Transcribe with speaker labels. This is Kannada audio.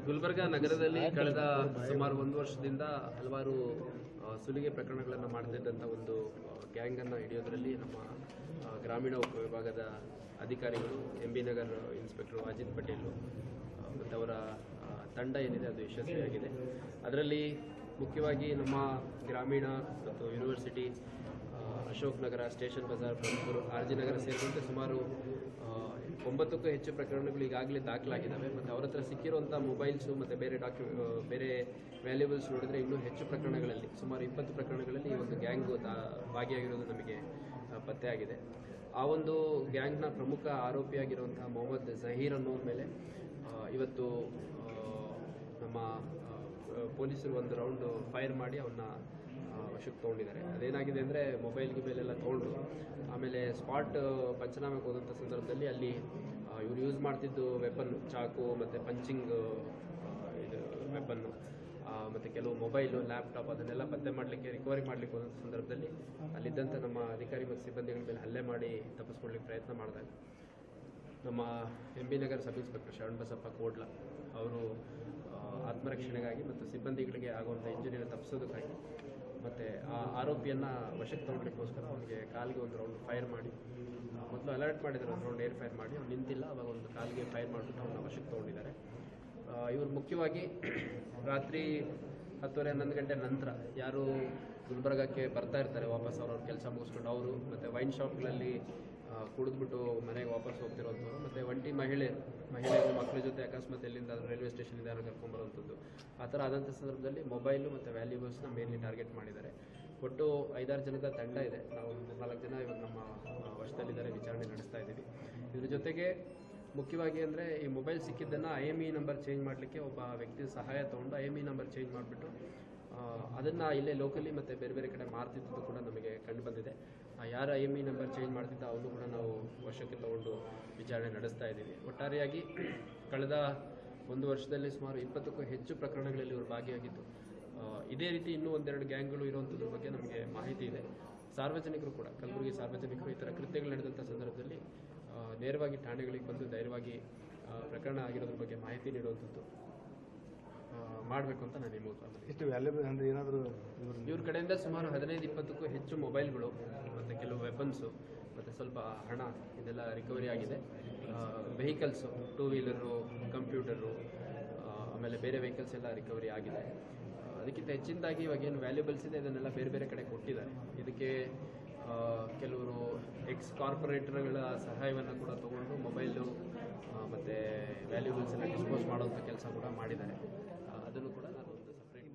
Speaker 1: ಗುಲ್ಬರ್ಗಾ ನಗರದಲ್ಲಿ ಕಳೆದ ಸುಮಾರು 1 ವರ್ಷದಿಂದ ಹಲವಾರು ಸುಲಿಗೆ ಪ್ರಕರಣಗಳನ್ನು ಮಾಡ್ತಿದ್ದಂಥ ಒಂದು ಗ್ಯಾಂಗ್ ಅನ್ನು ಹಿಡಿಯೋದ್ರಲ್ಲಿ ನಮ್ಮ ಗ್ರಾಮೀಣ ಉಪವಿಭಾಗದ ಅಧಿಕಾರಿಗಳು ಎಂಬಿ ನಗರ್ ಇನ್ಸ್ಪೆಕ್ಟರ್ ಅಜಿತ್ ಪಟೇಲ್ ಮತ್ತು ಅವರ ತಂಡ ಏನಿದೆ ಅದು ಯಶಸ್ವಿಯಾಗಿದೆ. ಅದರಲ್ಲಿ ಮುಖ್ಯವಾಗಿ ನಮ್ಮ ಗ್ರಾಮೀಣ ಮತ್ತು ಯೂನಿವರ್ಸಿಟಿ, ಅಶೋಕ್ ನಗರ, ಸ್ಟೇಷನ್ ಬಜಾರ್, ಬ್ರಹ್ಮಪುರ, ಆರ್ಜಿ ನಗರ ಸೇರಿದಂತೆ ಸುಮಾರು 9ಕ್ಕೂ ಹೆಚ್ಚು ಪ್ರಕರಣಗಳು ಈಗಾಗಲೇ ದಾಖಲಾಗಿದ್ದಾವೆ. ಮತ್ತು ಅವರ ಹತ್ರ ಸಿಕ್ಕಿರುವಂಥ ಮೊಬೈಲ್ಸು ಮತ್ತು ಬೇರೆ ವ್ಯಾಲ್ಯೂಬಲ್ಸ್ ನೋಡಿದರೆ ಇನ್ನೂ ಹೆಚ್ಚು ಪ್ರಕರಣಗಳಲ್ಲಿ ಸುಮಾರು 20 ಪ್ರಕರಣಗಳಲ್ಲಿ ಈ ಒಂದು ಗ್ಯಾಂಗು ಭಾಗಿಯಾಗಿರೋದು ನಮಗೆ ಪತ್ತೆಯಾಗಿದೆ. ಆ ಒಂದು ಗ್ಯಾಂಗ್ನ ಪ್ರಮುಖ ಆರೋಪಿಯಾಗಿರುವಂಥ ಮೊಹಮ್ಮದ್ ಜಹೀರ್ ಅನ್ನೋರ ಮೇಲೆ ಇವತ್ತು ನಮ್ಮ ಪೊಲೀಸರು ಒಂದು ರೌಂಡ್ ಫೈರ್ ಮಾಡಿ ಅವನ್ನ ವಶಕ್ಕೆ ತೊಗೊಂಡಿದ್ದಾರೆ. ಅದೇನಾಗಿದೆ ಅಂದರೆ ಮೊಬೈಲ್ ಎಲ್ಲ ತೊಗೊಂಡು ಆಮೇಲೆ ಸ್ಪಾಟ್ ಪಂಚನಾಮಕ್ಕೆ ಹೋದಂಥ ಸಂದರ್ಭದಲ್ಲಿ ಅಲ್ಲಿ ಇವರು ಯೂಸ್ ಮಾಡ್ತಿದ್ದು ವೆಪನ್, ಚಾಕು ಮತ್ತು ಪಂಚಿಂಗ್ ಇದು ವೆಪನ್ನು ಮತ್ತು ಕೆಲವು ಮೊಬೈಲು, ಲ್ಯಾಪ್ಟಾಪ್ ಅದನ್ನೆಲ್ಲ ಪತ್ತೆ ಮಾಡಲಿಕ್ಕೆ, ರಿಕವರಿ ಮಾಡಲಿಕ್ಕೆ ಹೋದಂಥ ಸಂದರ್ಭದಲ್ಲಿ ಅಲ್ಲಿದ್ದಂಥ ನಮ್ಮ ಅಧಿಕಾರಿ ಮತ್ತು ಸಿಬ್ಬಂದಿಗಳ ಮೇಲೆ ಹಲ್ಲೆ ಮಾಡಿ ತಪ್ಪಿಸ್ಕೊಳ್ಳಿಕ್ಕೆ ಪ್ರಯತ್ನ ಮಾಡಿದಾಗ ನಮ್ಮ MB Nagar sub inspector Sharanabasappa Kodla ಅವರು ಆತ್ಮರಕ್ಷಣೆಗಾಗಿ ಮತ್ತು ಸಿಬ್ಬಂದಿಗಳಿಗೆ ಆಗುವಂಥ ಇಂಜುರಿಯನ್ನು ತಪ್ಪಿಸೋದಕ್ಕಾಗಿ ಮತ್ತು ಆ ಆರೋಪಿಯನ್ನು ವಶಕ್ಕೆ ತೊಗೊಳ್ಳಿಕ್ಕೋಸ್ಕರ ಅವನಿಗೆ ಕಾಲಿಗೆ ಒಂದು ರೌಂಡ್ ಫೈರ್ ಮಾಡಿ, ಮೊದಲು ಅಲರ್ಟ್ ಮಾಡಿದ್ದಾರೆ, ಒಂದು ರೌಂಡ್ ಏರ್ ಫೈರ್ ಮಾಡಿ, ಅವ್ನು ನಿಂತಿಲ್ಲ, ಅವಾಗ ಒಂದು ಕಾಲಿಗೆ ಫೈರ್ ಮಾಡಿಬಿಟ್ಟು ಅವನ್ನ ವಶಕ್ಕೆ ತೊಗೊಂಡಿದ್ದಾರೆ. ಇವರು ಮುಖ್ಯವಾಗಿ ರಾತ್ರಿ 10:30-11 ಗಂಟೆ ನಂತರ ಯಾರು ಗುಲ್ಬರ್ಗಕ್ಕೆ ಬರ್ತಾ ಇರ್ತಾರೆ ವಾಪಸ್ ಅವ್ರವ್ರ ಕೆಲಸ ಮುಗಿಸ್ಕೊಂಡು, ಅವರು ಮತ್ತು ವೈನ್ ಶಾಪ್ಗಳಲ್ಲಿ ಕುಡಿದ್ಬಿಟ್ಟು ಮನೆಗೆ ವಾಪಸ್ ಹೋಗ್ತಿರೋಂಥವ್ರು, ಮತ್ತು ಒಂಟಿ ಮಹಿಳೆಯರು ಮಕ್ಕಳ ಜೊತೆ ಅಕಸ್ಮಾತ್ ಎಲ್ಲಿಂದ ರೈಲ್ವೆ ಸ್ಟೇಷನಿಂದ ಯಾರು ಕರ್ಕೊಂಡ್ಬರೋಂಥದ್ದು, ಆ ಥರ ಆದಂಥ ಸಂದರ್ಭದಲ್ಲಿ ಮೊಬೈಲು ಮತ್ತು ವ್ಯಾಲ್ಯೂಬಲ್ಸ್ನ ಮೇನ್ಲಿ ಟಾರ್ಗೆಟ್ ಮಾಡಿದ್ದಾರೆ. ಒಟ್ಟು 5-6 ಜನದ ತಂಡ ಇದೆ. ನಾವು 4 ಜನ ಇವಾಗ ನಮ್ಮ ವಶದಲ್ಲಿದ್ದಾರೆ, ವಿಚಾರಣೆ ನಡೆಸ್ತಾ ಇದ್ದೀವಿ. ಇದ್ರ ಜೊತೆಗೆ ಮುಖ್ಯವಾಗಿ ಅಂದರೆ ಈ ಮೊಬೈಲ್ ಸಿಕ್ಕಿದ್ದನ್ನು IME ನಂಬರ್ ಚೇಂಜ್ ಮಾಡಲಿಕ್ಕೆ ಒಬ್ಬ ವ್ಯಕ್ತಿ ಸಹಾಯ ತೊಗೊಂಡು IME ನಂಬರ್ ಚೇಂಜ್ ಮಾಡಿಬಿಟ್ಟು ಅದನ್ನು ಇಲ್ಲೇ ಲೋಕಲಿ ಮತ್ತು ಬೇರೆ ಕಡೆ ಮಾರ್ತಿದ್ದು ಕೂಡ ನಮಗೆ ಕಂಡು ಬಂದಿದೆ. ಯಾರು IME ನಂಬರ್ ಚೇಂಜ್ ಮಾಡ್ತಿದ್ದ ಅವನು ಕೂಡ ನಾವು ವಶಕ್ಕೆ ತಗೊಂಡು ವಿಚಾರಣೆ ನಡೆಸ್ತಾ ಇದ್ದೀವಿ. ಒಟ್ಟಾರೆಯಾಗಿ ಕಳೆದ 1 ವರ್ಷದಲ್ಲಿ ಸುಮಾರು 20ಕ್ಕೂ ಹೆಚ್ಚು ಪ್ರಕರಣಗಳಲ್ಲಿ ಇವರು ಭಾಗಿಯಾಗಿದ್ದು, ಇದೇ ರೀತಿ ಇನ್ನೂ 1-2 ಗ್ಯಾಂಗ್ಗಳು ಇರುವಂಥದ್ರ ಬಗ್ಗೆ ನಮಗೆ ಮಾಹಿತಿ ಇದೆ. ಸಾರ್ವಜನಿಕರು ಕೂಡ, ಕಲಬುರಗಿ ಸಾರ್ವಜನಿಕರು ಈ ಥರ ಕೃತ್ಯಗಳು ನಡೆದಂಥ ಸಂದರ್ಭದಲ್ಲಿ ನೇರವಾಗಿ ಠಾಣೆಗಳಿಗೆ ಬಂದು ಧೈರ್ಯವಾಗಿ ಪ್ರಕರಣ ಆಗಿರೋದ್ರ ಬಗ್ಗೆ ಮಾಹಿತಿ ನೀಡುವಂಥದ್ದು ಮಾಡಬೇಕು ಅಂತ ನಾನು
Speaker 2: ಇಷ್ಟು ವ್ಯಾಲ್ಯೂಬಲ್ ಅಂದರೆ ಏನಾದರೂ
Speaker 1: ಇವ್ರ ಕಡೆಯಿಂದ ಸುಮಾರು 15-20ಕ್ಕೂ ಹೆಚ್ಚು ಮೊಬೈಲ್ಗಳು ಮತ್ತು ಕೆಲವು ವೆಪನ್ಸು ಮತ್ತು ಸ್ವಲ್ಪ ಹಣ ಇದೆಲ್ಲ ರಿಕವರಿ ಆಗಿದೆ. ವೆಹಿಕಲ್ಸು, 2 ವೀಲರು, ಕಂಪ್ಯೂಟರು, ಆಮೇಲೆ ಬೇರೆ ವೆಹಿಕಲ್ಸ್ ಎಲ್ಲ ರಿಕವರಿ ಆಗಿದೆ. ಅದಕ್ಕಿಂತ ಹೆಚ್ಚಿನದಾಗಿ ಇವಾಗ ಏನು ವ್ಯಾಲ್ಯೂಬಲ್ಸ್ ಇದೆ ಇದನ್ನೆಲ್ಲ ಬೇರೆ ಕಡೆ ಕೊಟ್ಟಿದ್ದಾರೆ. ಇದಕ್ಕೆ ಕೆಲವರು ಕಾರ್ಪೊರೇಟರ್ಗಳ ಸಹಾಯವನ್ನು ಕೂಡ ತಗೊಂಡು ಮೊಬೈಲು ಮತ್ತು ವ್ಯಾಲ್ಯೂಬಲ್ಸ್ ಎಲ್ಲ ಡಿಸ್ಪೋಸ್ ಮಾಡುವಂಥ ಕೆಲಸ ಕೂಡ ಮಾಡಿದ್ದಾರೆ. ಅದನ್ನು ಕೂಡ ನಾನು ಒಂದು ಸಪ್ರೇಟ್